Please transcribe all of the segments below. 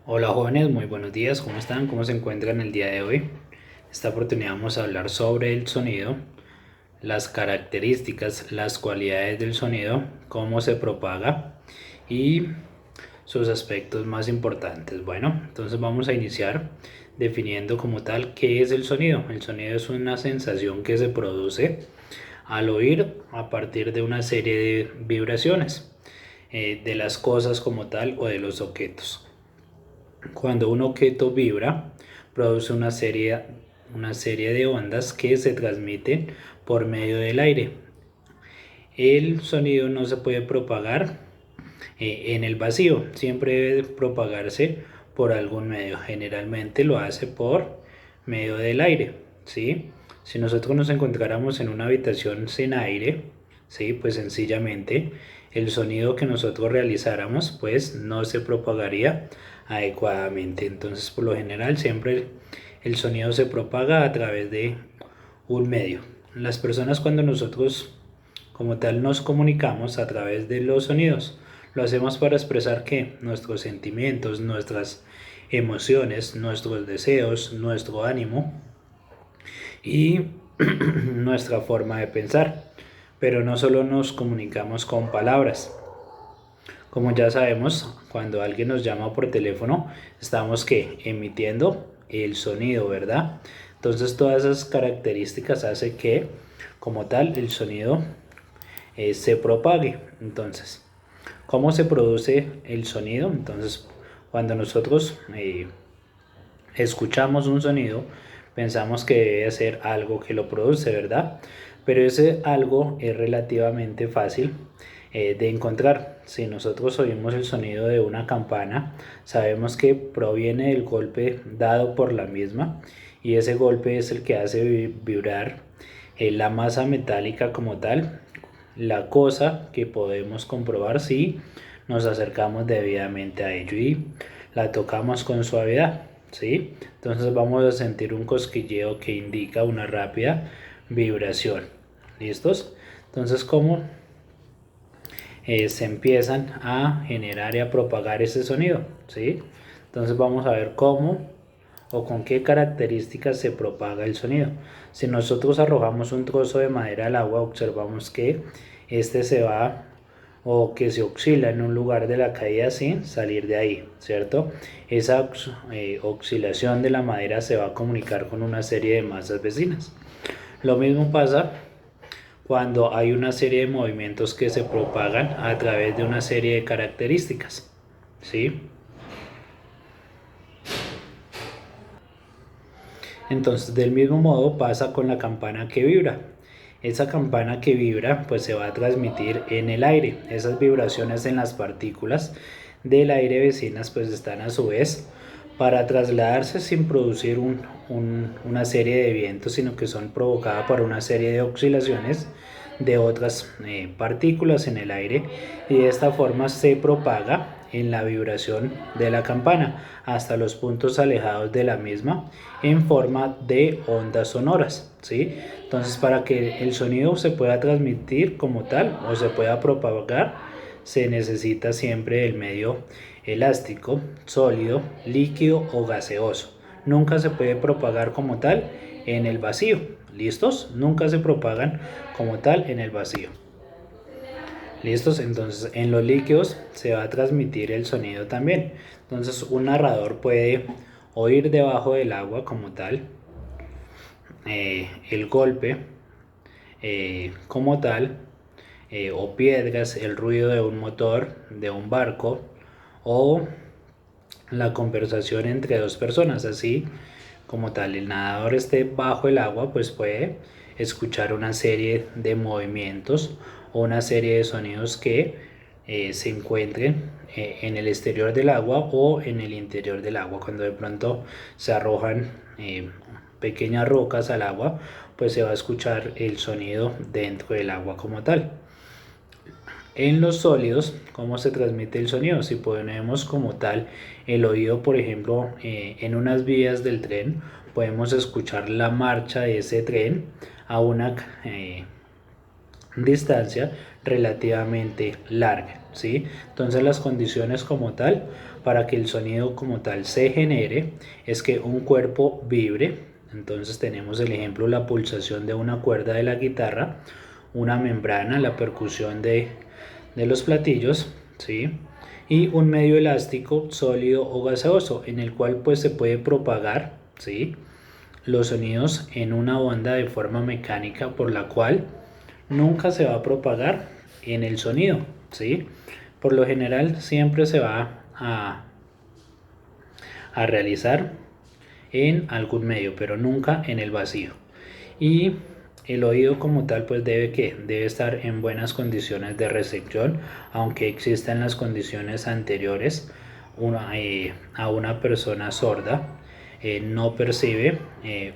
Hola jóvenes, muy buenos días, ¿cómo están? ¿Cómo se encuentran el día de hoy? Esta oportunidad vamos a hablar sobre el sonido, las características, las cualidades del sonido, cómo se propaga y sus aspectos más importantes. Bueno, entonces vamos a iniciar definiendo como tal qué es el sonido. El sonido es una sensación que se produce al oír a partir de una serie de vibraciones de las cosas como tal o de los objetos. Cuando un objeto vibra, produce una serie de ondas que se transmiten por medio del aire. El sonido no se puede propagar en el vacío, siempre debe propagarse por algún medio. Generalmente lo hace por medio del aire, ¿sí? Si nosotros nos encontráramos en una habitación sin aire, ¿sí? Pues sencillamente el sonido que nosotros realizáramos pues no se propagaría adecuadamente. Entonces por lo general siempre el sonido se propaga a través de un medio. Las personas cuando nosotros como tal nos comunicamos a través de los sonidos. Lo hacemos para expresar que nuestros sentimientos, nuestras emociones, nuestros deseos, nuestro ánimo y nuestra forma de pensar. Pero no solo nos comunicamos con palabras. Como ya sabemos, cuando alguien nos llama por teléfono, estamos que emitiendo el sonido, ¿verdad? Entonces todas esas características hacen que como tal el sonido se propague. Entonces, ¿cómo se produce el sonido? Entonces, cuando nosotros escuchamos un sonido, pensamos que debe ser algo que lo produce, ¿verdad? Pero ese algo es relativamente fácil de encontrar. Si nosotros oímos el sonido de una campana, sabemos que proviene del golpe dado por la misma y ese golpe es el que hace vibrar la masa metálica como tal, la cosa que podemos comprobar si nos acercamos debidamente a ello y la tocamos con suavidad, ¿sí? Entonces vamos a sentir un cosquilleo que indica una rápida vibración. ¿Listos? Entonces, ¿cómo se empiezan a generar y a propagar ese sonido? ¿Sí? Entonces vamos a ver cómo o con qué características se propaga el sonido. Si nosotros arrojamos un trozo de madera al agua, observamos que este se va o que se oscila en un lugar de la caída sin salir de ahí, ¿cierto? Esa oscilación de la madera se va a comunicar con una serie de masas vecinas. Lo mismo pasa cuando hay una serie de movimientos que se propagan a través de una serie de características, ¿sí? Entonces, del mismo modo pasa con la campana que vibra. Esa campana que vibra pues se va a transmitir en el aire. Esas vibraciones en las partículas del aire vecinas pues están a su vez para trasladarse sin producir una serie de vientos, sino que son provocadas por una serie de oscilaciones de otras partículas en el aire y de esta forma se propaga en la vibración de la campana hasta los puntos alejados de la misma en forma de ondas sonoras, ¿sí? Entonces para que el sonido se pueda transmitir como tal o se pueda propagar se necesita siempre el medio elástico, sólido, líquido o gaseoso. Nunca se puede propagar como tal en el vacío. ¿Listos? Nunca se propagan como tal en el vacío. ¿Listos? Entonces en los líquidos se va a transmitir el sonido también. Entonces un narrador puede oír debajo del agua como tal el golpe como tal o piedras, el ruido de un motor, de un barco o la conversación entre dos personas. Así como tal el nadador esté bajo el agua pues puede escuchar una serie de movimientos o una serie de sonidos que se encuentren en el exterior del agua o en el interior del agua. Cuando de pronto se arrojan pequeñas rocas al agua pues se va a escuchar el sonido dentro del agua como tal. En los sólidos, ¿cómo se transmite el sonido? Si ponemos como tal el oído, por ejemplo, en unas vías del tren, podemos escuchar la marcha de ese tren a una distancia, relativamente larga, ¿sí? Entonces las condiciones como tal para que el sonido como tal se genere es que un cuerpo vibre. Entonces tenemos el ejemplo, la pulsación de una cuerda de la guitarra, una membrana, la percusión de los platillos, ¿sí? Y un medio elástico sólido o gaseoso en el cual pues se puede propagar, ¿sí?, los sonidos en una onda de forma mecánica por la cual nunca se va a propagar en el sonido, ¿sí? Por lo general siempre se va a realizar en algún medio, pero nunca en el vacío. Y el oído como tal pues debe estar en buenas condiciones de recepción, aunque existan las condiciones anteriores. A una persona sorda no percibe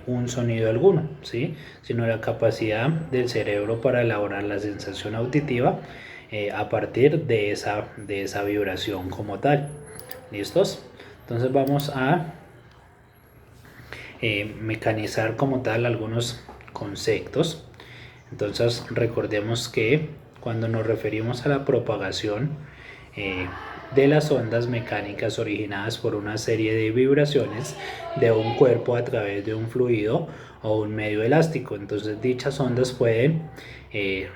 un sonido alguno, ¿sí?, sino la capacidad del cerebro para elaborar la sensación auditiva a partir de esa vibración como tal. ¿Listos? Entonces vamos a mecanizar como tal algunos conceptos. Entonces recordemos que cuando nos referimos a la propagación de las ondas mecánicas originadas por una serie de vibraciones de un cuerpo a través de un fluido o un medio elástico, entonces dichas ondas pueden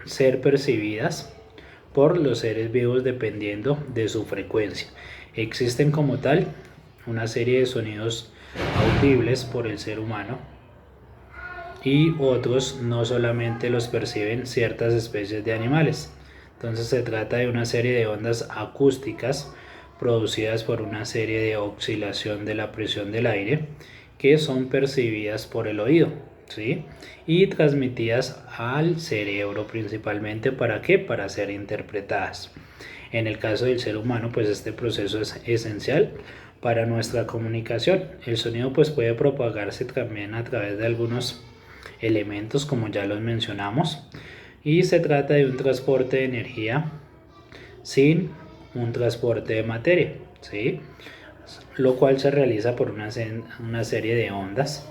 ser percibidas por los seres vivos dependiendo de su frecuencia. Existen como tal una serie de sonidos audibles por el ser humano y otros no solamente los perciben ciertas especies de animales. Entonces se trata de una serie de ondas acústicas producidas por una serie de oscilación de la presión del aire que son percibidas por el oído, ¿sí?, y transmitidas al cerebro principalmente. ¿Para qué? Para ser interpretadas. En el caso del ser humano, pues este proceso es esencial para nuestra comunicación. El sonido pues puede propagarse también a través de algunos elementos como ya los mencionamos, y se trata de un transporte de energía sin un transporte de materia, ¿sí?, lo cual se realiza por una serie de ondas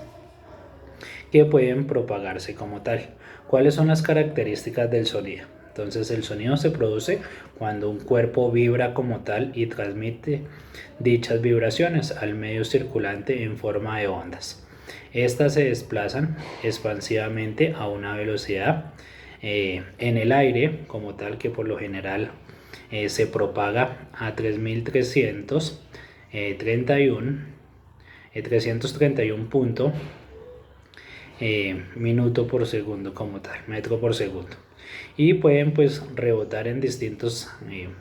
que pueden propagarse como tal. ¿Cuáles son las características del sonido? Entonces el sonido se produce cuando un cuerpo vibra como tal y transmite dichas vibraciones al medio circulante en forma de ondas. Estas se desplazan expansivamente a una velocidad en el aire como tal, que por lo general se propaga a 331 punto minuto por segundo como tal, metro por segundo, y pueden pues rebotar en distintas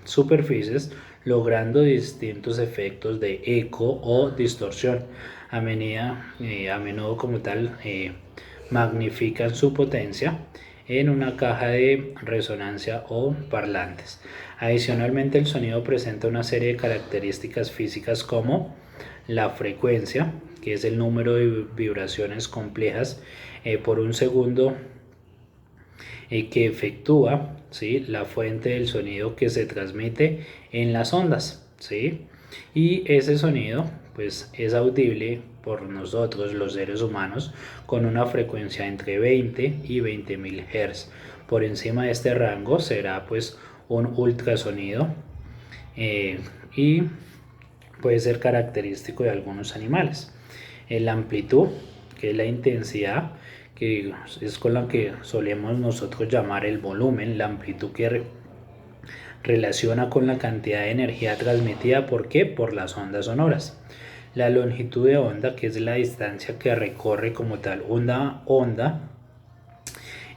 superficies, logrando distintos efectos de eco o distorsión. A menudo como tal magnifican su potencia en una caja de resonancia o parlantes. Adicionalmente, el sonido presenta una serie de características físicas como la frecuencia, que es el número de vibraciones complejas por un segundo que efectúa, ¿sí?, la fuente del sonido que se transmite en las ondas, ¿sí?, y ese sonido pues es audible por nosotros los seres humanos con una frecuencia entre 20 y 20.000 Hz. Por encima de este rango será pues un ultrasonido y puede ser característico de algunos animales. La amplitud, que es la intensidad, que es con la que solemos nosotros llamar el volumen, la amplitud que relaciona con la cantidad de energía transmitida. ¿Por qué? Por las ondas sonoras. La longitud de onda, que es la distancia que recorre como tal una onda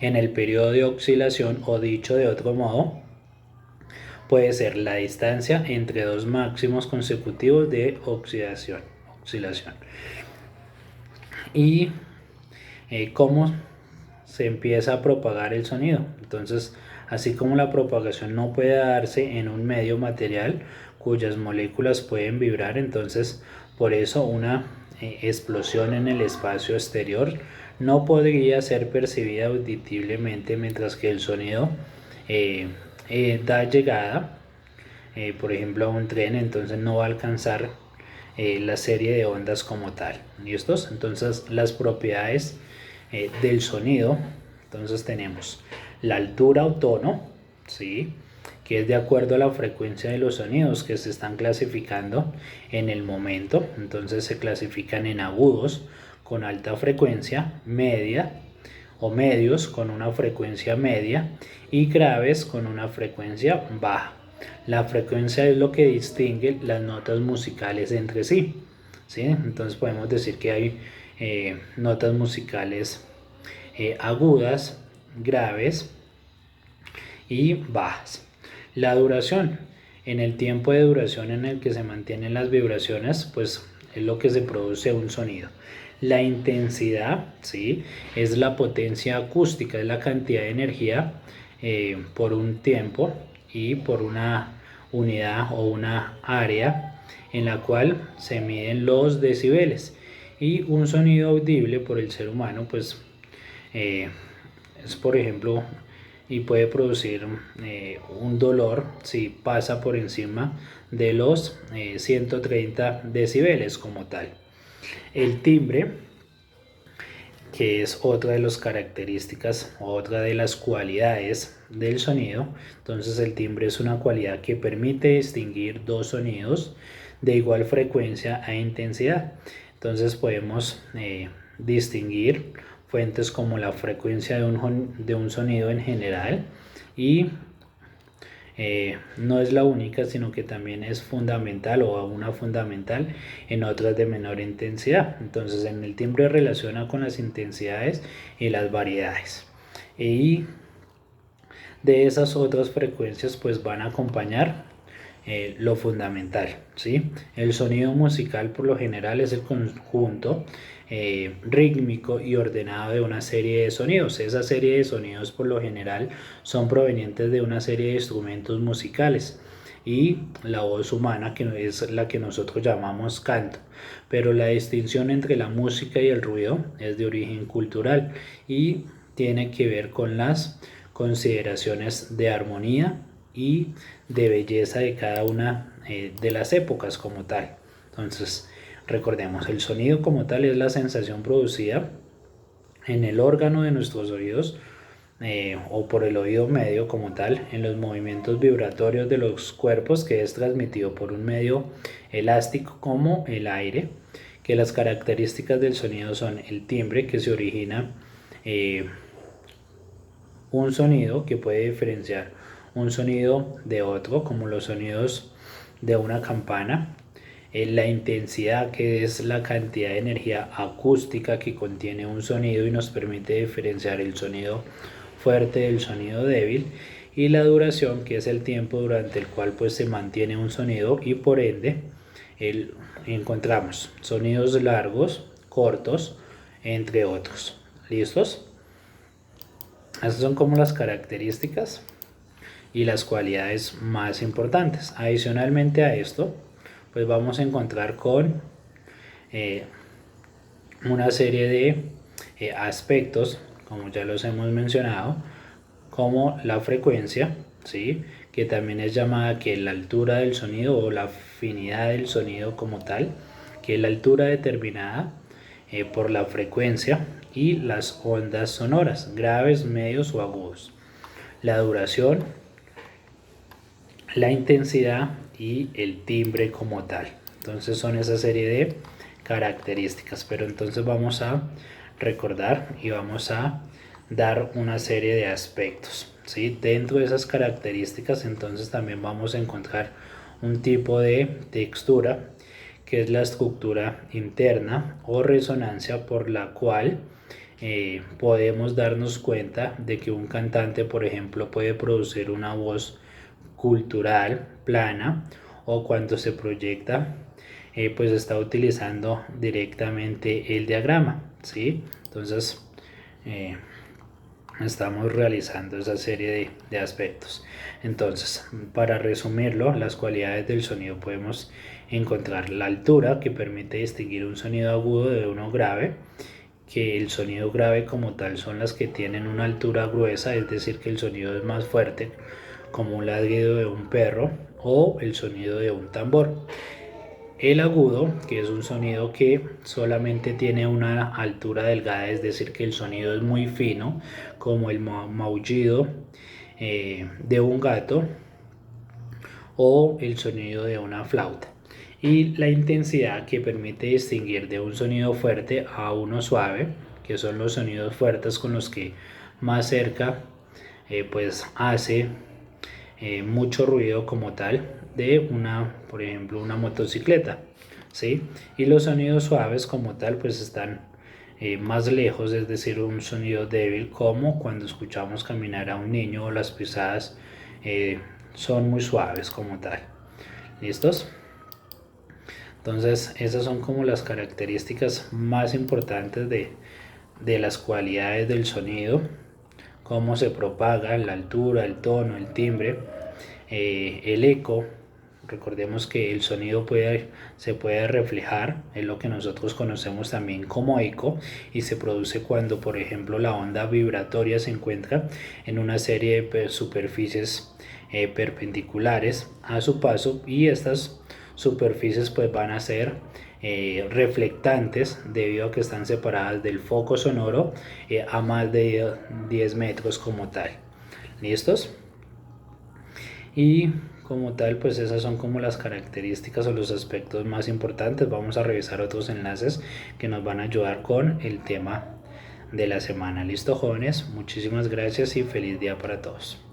en el periodo de oscilación, o dicho de otro modo, puede ser la distancia entre dos máximos consecutivos de oscilación. Y cómo se empieza a propagar el sonido. Entonces, así como la propagación no puede darse en un medio material cuyas moléculas pueden vibrar, entonces por eso una explosión en el espacio exterior no podría ser percibida auditiblemente, mientras que el sonido da llegada, por ejemplo, a un tren, entonces no va a alcanzar la serie de ondas como tal. ¿Listos? Entonces las propiedades del sonido, entonces tenemos la altura o tono, ¿sí? Que es de acuerdo a la frecuencia de los sonidos que se están clasificando en el momento. Entonces se clasifican en agudos con alta frecuencia, media o medios con una frecuencia media y graves con una frecuencia baja. La frecuencia es lo que distingue las notas musicales entre sí, ¿sí? Entonces podemos decir que hay notas musicales agudas, graves y bajas. La duración, en el tiempo de duración en el que se mantienen las vibraciones, pues es lo que se produce un sonido. La intensidad, ¿sí? Es la potencia acústica, es la cantidad de energía por un tiempo y por una unidad o una área en la cual se miden los decibeles. Y un sonido audible por el ser humano, pues es por ejemplo y puede producir un dolor si pasa por encima de los 130 decibeles como tal. El timbre, que es otra de las características, otra de las cualidades del sonido. Entonces el timbre es una cualidad que permite distinguir dos sonidos de igual frecuencia e intensidad. Entonces podemos distinguir fuentes como la frecuencia de un sonido en general y no es la única, sino que también es fundamental o una fundamental en otras de menor intensidad. Entonces en el timbre relaciona con las intensidades y las variedades. Y de esas otras frecuencias pues van a acompañar lo fundamental, ¿sí? El sonido musical por lo general es el conjunto rítmico y ordenado de una serie de sonidos. Esa serie de sonidos por lo general son provenientes de una serie de instrumentos musicales y la voz humana, que es la que nosotros llamamos canto. Pero la distinción entre la música y el ruido es de origen cultural y tiene que ver con las consideraciones de armonía y de belleza de cada una de las épocas como tal. Entonces, recordemos, el sonido como tal es la sensación producida en el órgano de nuestros oídos o por el oído medio como tal, en los movimientos vibratorios de los cuerpos, que es transmitido por un medio elástico como el aire, que las características del sonido son el timbre, que se origina un sonido que puede diferenciar un sonido de otro, como los sonidos de una campana, la intensidad, que es la cantidad de energía acústica que contiene un sonido y nos permite diferenciar el sonido fuerte del sonido débil, y la duración, que es el tiempo durante el cual pues se mantiene un sonido y por ende encontramos sonidos largos, cortos, entre otros. ¿Listos? Esas son como las características y las cualidades más importantes. Adicionalmente a esto, pues vamos a encontrar con una serie de aspectos, como ya los hemos mencionado, como la frecuencia, ¿sí? Que también es llamada que la altura del sonido o la afinidad del sonido como tal, que es la altura determinada por la frecuencia, y las ondas sonoras, graves, medios o agudos. La duración, la intensidad y el timbre como tal. Entonces son esa serie de características, pero entonces vamos a recordar y vamos a dar una serie de aspectos, ¿sí? Dentro de esas características entonces también vamos a encontrar un tipo de textura, que es la estructura interna o resonancia por la cual podemos darnos cuenta de que un cantante, por ejemplo, puede producir una voz cultural, plana, o cuando se proyecta, pues está utilizando directamente el diagrama, ¿sí? Entonces, estamos realizando esa serie de aspectos. Entonces, para resumirlo, las cualidades del sonido podemos encontrar la altura, que permite distinguir un sonido agudo de uno grave, que el sonido grave como tal son las que tienen una altura gruesa, es decir, que el sonido es más fuerte, como un ladrido de un perro o el sonido de un tambor. El agudo, que es un sonido que solamente tiene una altura delgada, es decir, que el sonido es muy fino, como el maullido de un gato o el sonido de una flauta. Y la intensidad que permite distinguir de un sonido fuerte a uno suave, que son los sonidos fuertes con los que más cerca pues hace mucho ruido como tal de una, por ejemplo, una motocicleta, ¿sí? Y los sonidos suaves como tal pues están más lejos, es decir, un sonido débil, como cuando escuchamos caminar a un niño o las pisadas son muy suaves como tal. ¿Listos? Entonces esas son como las características más importantes de las cualidades del sonido, cómo se propaga, la altura, el tono, el timbre, el eco. Recordemos que el sonido se puede reflejar en lo que nosotros conocemos también como eco, y se produce cuando, por ejemplo, la onda vibratoria se encuentra en una serie de superficies perpendiculares a su paso, y estas superficies pues van a ser reflectantes debido a que están separadas del foco sonoro a más de 10 metros como tal. ¿Listos? Y como tal pues esas son como las características o los aspectos más importantes. Vamos a revisar otros enlaces que nos van a ayudar con el tema de la semana. Listo, jóvenes, muchísimas gracias y feliz día para todos.